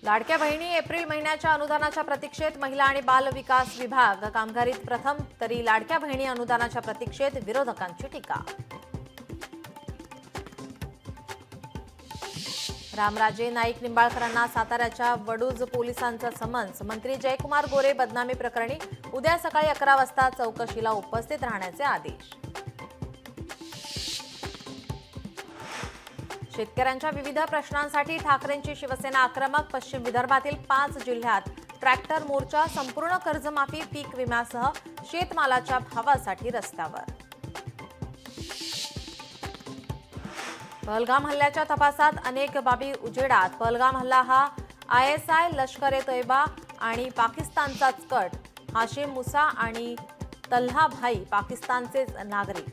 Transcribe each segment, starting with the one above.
लाडक्या बहिणी एप्रिल महिन्याच्या अनुदानाच्या प्रतीक्षेत महिला आणि बाल विकास विभाग कामगारीत प्रथम, तरी लाडक्या बहिणी अनुदानाच्या प्रतीक्षेत विरोधकांची टीका. रामराजे नाईक निंबाळकरांना साताऱ्याच्या वडूज पोलिसांचा समन्स. मंत्री जयकुमार गोरे बदनामी प्रकरणी उद्या सकाळी 11 वाजता चौकशीला उपस्थित राहण्याचे आदेश. शेतकऱ्यांच्या विविध प्रश्नांसाठी ठाकरेंची शिवसेना आक्रमक. पश्चिम विदर्भातील 5 जिल्ह्यात ट्रॅक्टर मोर्चा. संपूर्ण कर्जमाफी, पीक विम्यासह शेतमालाच्या भावासाठी रस्त्यावर. पहलगाम हल्ल्याच्या तपासात अनेक बाबी उजेडात. पहलगाम हल्ला हा ISI, लष्कर-ए-तोयबा आणि पाकिस्तानचाच कट. हाशिम मुसा आणि तल्हा भाई पाकिस्तानचेच नागरिक.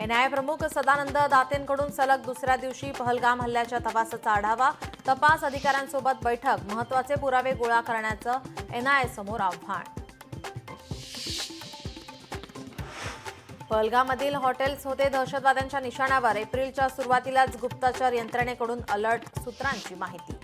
NIA प्रमुख सदानंद दातेंकडून सलग दुसऱ्या दिवशी पहलगाम हल्ल्याच्या तपासाचा आढावा. तपास अधिकाऱ्यांसोबत बैठक. महत्त्वाचे पुरावे गोळा करण्याचं NIA समोर आव्हान. पहलगाममधील हॉटेल्स होते दहशतवाद्यांच्या निशाण्यावर. एप्रिलच्या सुरुवातीलाच गुप्तचर यंत्रणेकडून अलर्ट. सूत्रांची माहिती.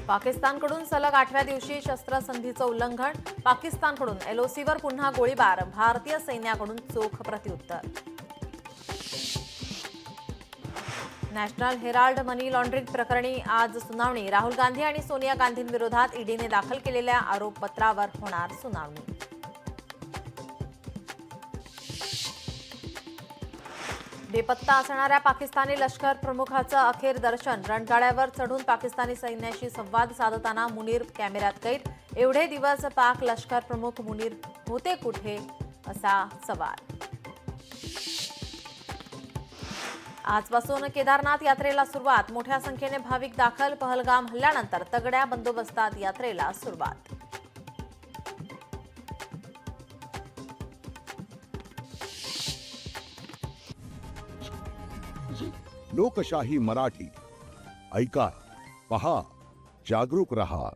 पाकिस्तानकडून सलग 8व्या दिवशी शस्त्रसंधीचं उल्लंघन. पाकिस्तानकडून LOCवर पुन्हा गोळीबार. भारतीय सैन्याकडून चोख प्रत्युत्तर. नॅशनल हेराल्ड मनी लॉन्ड्रिंग प्रकरणी आज सुनावणी. राहुल गांधी आणि सोनिया गांधींविरोधात ईडीने दाखल केलेल्या आरोपपत्रावर होणार सुनावणी. बेपत्ता असणाऱ्या पाकिस्तानी लष्कर प्रमुखाचं अखेर दर्शन. रणगाड्यावर चढून पाकिस्तानी सैन्याशी संवाद साधताना मुनीर कॅमेऱ्यात कैद. एवढे दिवस पाक लष्कर प्रमुख मुनीर होते कुठे, असा सवाल. आजपासून केदारनाथ यात्रेला सुरुवात. मोठ्या संख्येने भाविक दाखल. पहलगाम हल्ल्यानंतर तगड्या बंदोबस्तात यात्रेला सुरुवात. लोकशाही मराठी ऐका, पहा, जागरूक रहा.